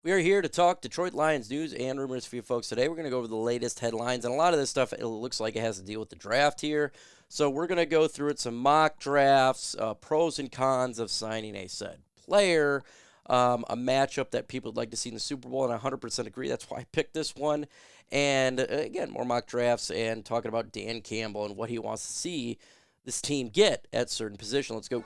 We are here to talk Detroit Lions news and rumors for you folks today. We're going to go over the latest headlines, and a lot of this stuff, it looks like it has to deal with the draft here. So we're going to go through it, some mock drafts, pros and cons of signing a said player, a matchup that people would like to see in the Super Bowl, and I 100% agree. That's why I picked this one. And again, more mock drafts and talking about Dan Campbell and what he wants to see this team get at certain position. Let's go.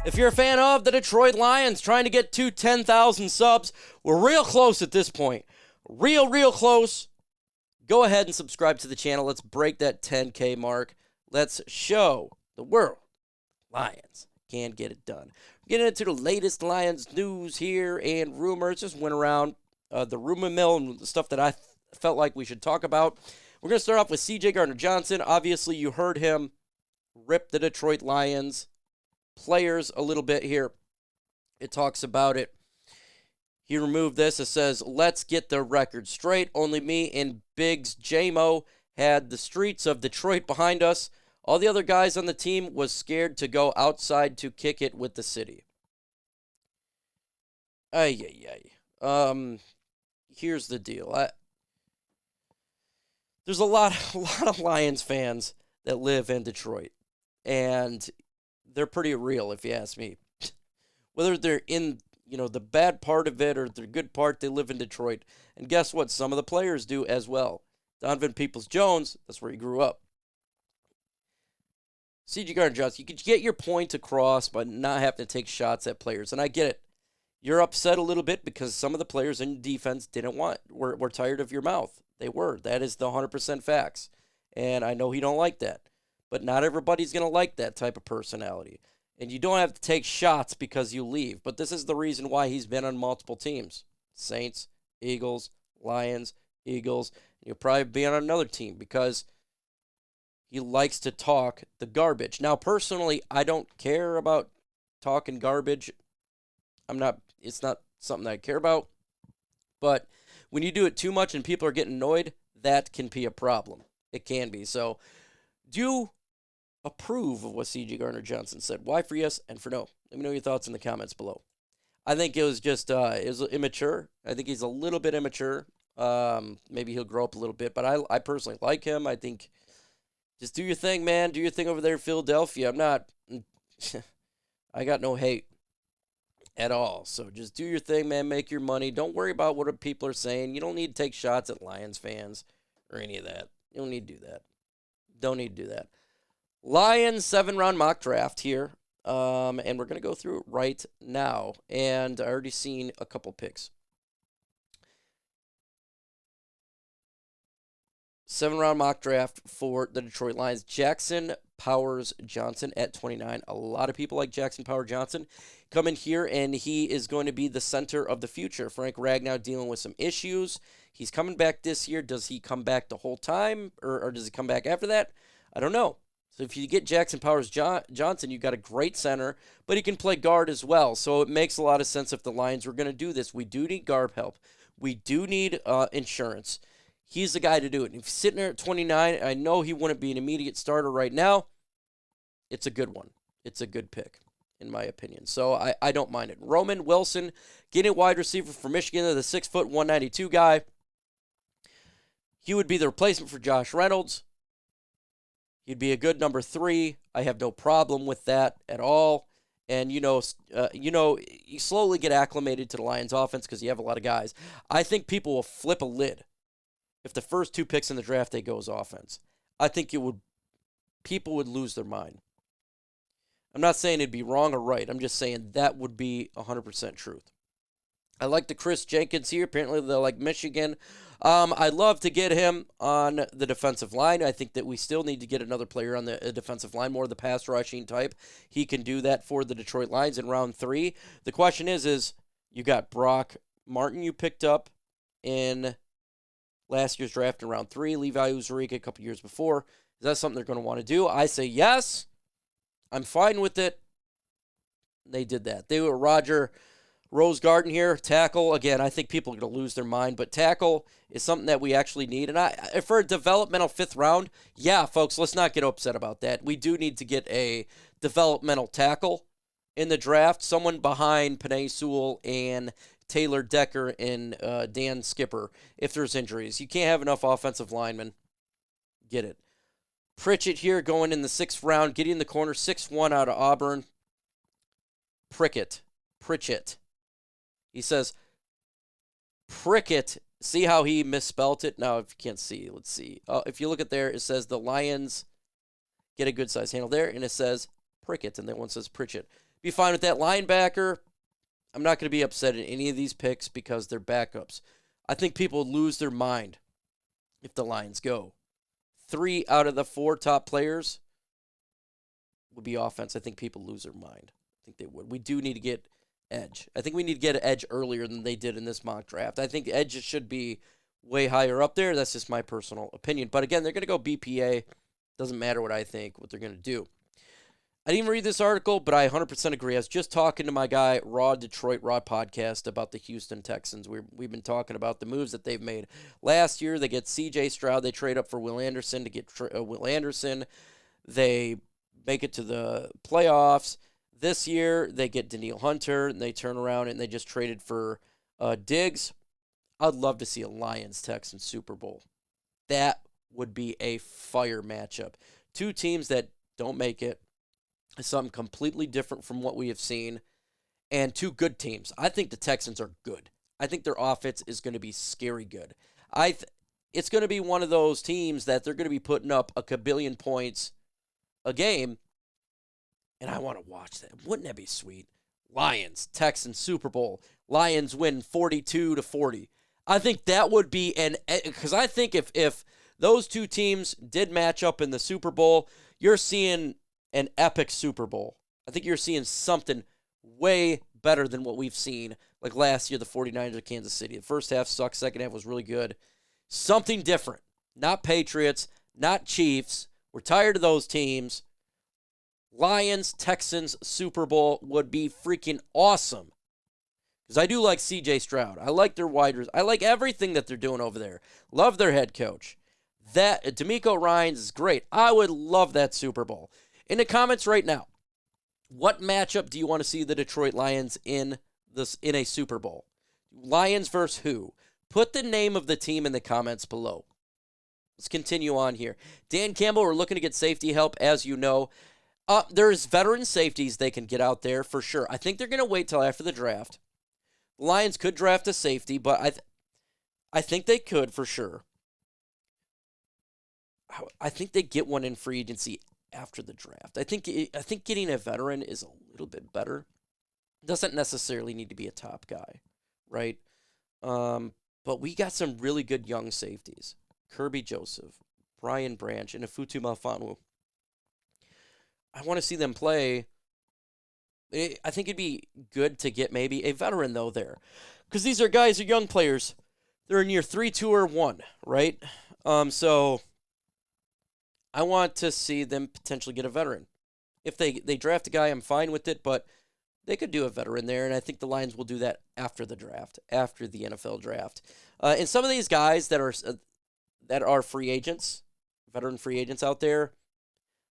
If you're a fan of the Detroit Lions trying to get to 10,000 subs, we're real close at this point. Real close. Go ahead and subscribe to the channel. Let's break that 10K mark. Let's show the world Lions can get it done. Getting into the latest Lions news here and rumors. Just went around the rumor mill and the stuff that I felt like we should talk about. We're going to start off with CJ Gardner-Johnson. Obviously, you heard him rip the Detroit Lions players a little bit here. It talks about it. He removed this. It says, let's get the record straight. Only me and Biggs J-Mo had the streets of Detroit behind us. All the other guys on the team was scared to go outside to kick it with the city. Here's the deal. There's a lot of Lions fans that live in Detroit, and they're pretty real, if you ask me. Whether they're in, the bad part of it or the good part, they live in Detroit. And guess what? Some of the players do as well. Donovan Peoples-Jones, that's where he grew up. CJ Gardner-Johnson, you could get your point across by not having to take shots at players. And I get it. You're upset a little bit because some of the players in defense were tired of your mouth. They were. That is the 100% facts. And I know he don't like that. But not everybody's going to like that type of personality. And you don't have to take shots because you leave. But this is the reason why he's been on multiple teams. Saints, Eagles, Lions, Eagles. He'll probably be on another team because he likes to talk the garbage. Now, personally, I don't care about talking garbage. It's not something that I care about. But when you do it too much and people are getting annoyed, that can be a problem. It can be. So, do you approve of what CJ Gardner-Johnson said? Why for yes and for no? Let me know your thoughts in the comments below. I think it was just it was immature. I think he's a little bit immature. Maybe he'll grow up a little bit, but I personally like him. I think just do your thing, man. Do your thing over there in Philadelphia. I got no hate at all. So just do your thing, man. Make your money. Don't worry about what people are saying. You don't need to take shots at Lions fans or any of that. You don't need to do that. Don't need to do that. Lions 7-round mock draft here, and we're going to go through it right now, and I already seen a couple picks. 7-round mock draft for the Detroit Lions. Jackson Powers Johnson at 29. A lot of people like Jackson Powers Johnson coming here, and he is going to be the center of the future. Frank Ragnow dealing with some issues. He's coming back this year. Does he come back the whole time, or does he come back after that? I don't know. So if you get Jackson Powers Johnson, you've got a great center, but he can play guard as well. So it makes a lot of sense if the Lions were going to do this. We do need guard help. We do need insurance. He's the guy to do it. And if he's sitting there at 29, I know he wouldn't be an immediate starter right now. It's a good one. It's a good pick, in my opinion. So I don't mind it. Roman Wilson, getting a wide receiver from Michigan, the 6', 192 guy. He would be the replacement for Josh Reynolds. He'd be a good number 3. I have no problem with that at all. And, you slowly get acclimated to the Lions offense because you have a lot of guys. I think people will flip a lid if the first 2 picks in the draft they go as offense. I think people would lose their mind. I'm not saying it'd be wrong or right. I'm just saying that would be 100% truth. I like the Chris Jenkins here. Apparently they like Michigan. I'd love to get him on the defensive line. I think that we still need to get another player on the defensive line, more of the pass rushing type. He can do that for the Detroit Lions in round 3. The question is you got Brock Martin you picked up in last year's draft in round 3, Levi Uzurika a couple years before. Is that something they're going to want to do? I say yes. I'm fine with it. They did that. They were Roger Rose Garden here, tackle. Again, I think people are going to lose their mind, but tackle is something that we actually need. And for a developmental 5th round, yeah, folks, let's not get upset about that. We do need to get a developmental tackle in the draft, someone behind Penei, Sewell, and Taylor Decker and Dan Skipper if there's injuries. You can't have enough offensive linemen. Get it. Pritchett here going in the 6th round, getting in the corner, 6'1" out of Auburn. Pritchett. He says, Prickett. See how he misspelt it? Now, if you can't see, let's see. If you look at there, it says the Lions get a good size handle there, and it says Prickett, and that one says Pritchett. Be fine with that. Linebacker, I'm not going to be upset at any of these picks because they're backups. I think people lose their mind if the Lions go. 3 out of the 4 top players would be offense. I think people lose their mind. I think they would. We do need to get edge. I think we need to get an edge earlier than they did in this mock draft. I think edges should be way higher up there. That's just my personal opinion. But again, they're going to go BPA. Doesn't matter what I think, what they're going to do. I didn't even read this article, but I 100% agree. I was just talking to my guy, Raw podcast, about the Houston Texans. We've been talking about the moves that they've made. Last year, they get C.J. Stroud. They trade up for Will Anderson to get Will Anderson. They make it to the playoffs. This year, they get Danielle Hunter, and they turn around and they just traded for Diggs. I'd love to see a Lions-Texans Super Bowl. That would be a fire matchup. 2 teams that don't make it. Something completely different from what we have seen. And 2 good teams. I think the Texans are good. I think their offense is going to be scary good. It's going to be one of those teams that they're going to be putting up a kabillion points a game. And I want to watch that. Wouldn't that be sweet? Lions, Texans, Super Bowl. Lions win 42-40. I think that would be because I think if those 2 teams did match up in the Super Bowl, you're seeing an epic Super Bowl. I think you're seeing something way better than what we've seen. Like last year, the 49ers of Kansas City. The first half sucked. Second half was really good. Something different. Not Patriots, not Chiefs. We're tired of those teams. Lions, Texans, Super Bowl would be freaking awesome. Because I do like C.J. Stroud. I like their wide receivers. I like everything that they're doing over there. Love their head coach. That D'Amico Ryans is great. I would love that Super Bowl. In the comments right now, what matchup do you want to see the Detroit Lions in a Super Bowl? Lions versus who? Put the name of the team in the comments below. Let's continue on here. Dan Campbell, we're looking to get safety help, as you know. There's veteran safeties they can get out there for sure. I think they're going to wait till after the draft. The Lions could draft a safety, but I think they could for sure. I think they get one in free agency after the draft. I think getting a veteran is a little bit better. Doesn't necessarily need to be a top guy, right? But we got some really good young safeties. Kirby Joseph, Brian Branch, and Afutu Mafanu. I want to see them play. I think it'd be good to get maybe a veteran, though, there. Because these are guys, are young players. They're in year 3, 2, or 1, right? So I want to see them potentially get a veteran. If they draft a guy, I'm fine with it, but they could do a veteran there, and I think the Lions will do that after the draft, after the NFL draft. And some of these guys that are free agents, veteran free agents out there,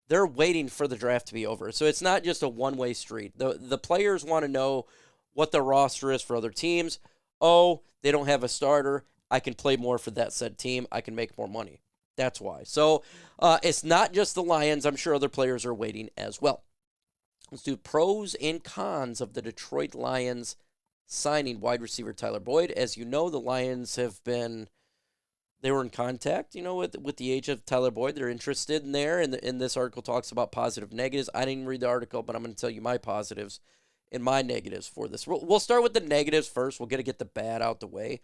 they're waiting for the draft to be over. So it's not just a one-way street. The players want to know what the roster is for other teams. Oh, they don't have a starter. I can play more for that said team. I can make more money. That's why. So it's not just the Lions. I'm sure other players are waiting as well. Let's do pros and cons of the Detroit Lions signing wide receiver Tyler Boyd. As you know, the Lions they were in contact, with the age of Tyler Boyd. They're interested in there, and this article talks about positive negatives. I didn't read the article, but I'm going to tell you my positives and my negatives for this. We'll start with the negatives first. We'll get the bad out the way.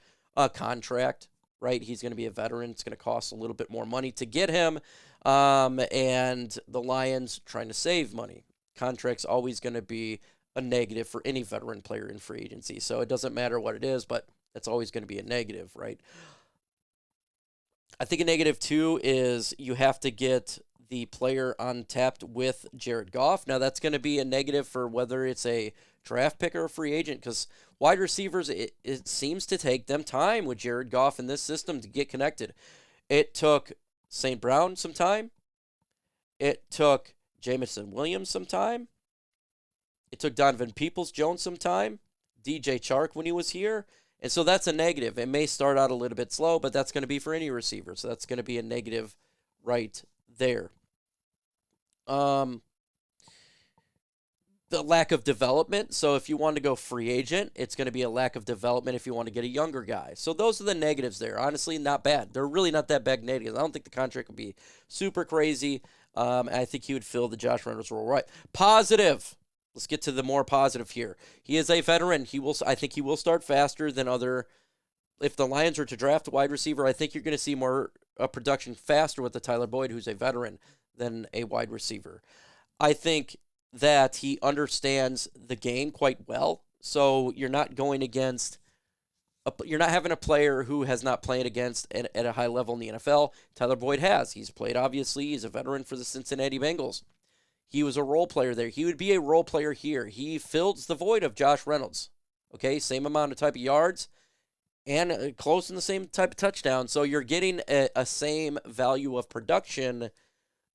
Contract, right? He's going to be a veteran. It's going to cost a little bit more money to get him, and the Lions trying to save money. Contract's always going to be a negative for any veteran player in free agency, so it doesn't matter what it is, but it's always going to be a negative, right? I think a negative, too, is you have to get the player untapped with Jared Goff. Now, that's going to be a negative for whether it's a draft pick or a free agent, because wide receivers, it seems to take them time with Jared Goff in this system to get connected. It took St. Brown some time. It took Jamison Williams some time. It took Donovan Peoples-Jones some time. DJ Chark when he was here. And so that's a negative. It may start out a little bit slow, but that's going to be for any receiver. So that's going to be a negative right there. The lack of development. So if you want to go free agent, it's going to be a lack of development if you want to get a younger guy. So those are the negatives there. Honestly, not bad. They're really not that bad negatives. I don't think the contract would be super crazy. I think he would fill the Josh Reynolds role right. Positive. Let's get to the more positive here. He is a veteran. I think he will start faster than other. If the Lions are to draft a wide receiver, I think you're going to see more production faster with the Tyler Boyd, who's a veteran, than a wide receiver. I think that he understands the game quite well. So you're not going against, you're not having a player who has not played against at a high level in the NFL. Tyler Boyd has. He's played, obviously. He's a veteran for the Cincinnati Bengals. He was a role player there. He would be a role player here. He fills the void of Josh Reynolds. Okay, same amount of type of yards and close in the same type of touchdown. So you're getting a same value of production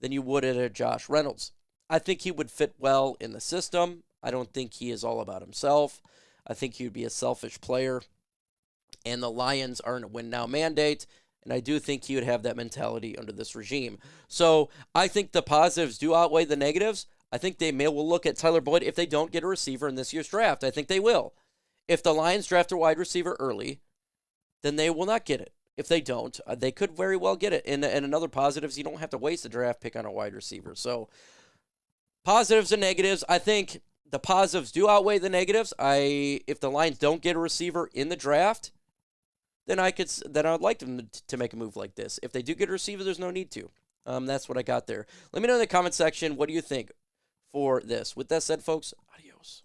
than you would at a Josh Reynolds. I think he would fit well in the system. I don't think he is all about himself. I think he would be a selfish player. And the Lions are in a win-now mandate. And I do think he would have that mentality under this regime. So I think the positives do outweigh the negatives. I think they will look at Tyler Boyd if they don't get a receiver in this year's draft. I think they will. If the Lions draft a wide receiver early, then they will not get it. If they don't, they could very well get it. And another positive is you don't have to waste a draft pick on a wide receiver. So positives and negatives. I think the positives do outweigh the negatives. If the Lions don't get a receiver in the draft, then I would like them to make a move like this. If they do get a receiver, there's no need to. That's what I got there. Let me know in the comment section, what do you think for this? With that said, folks, adios.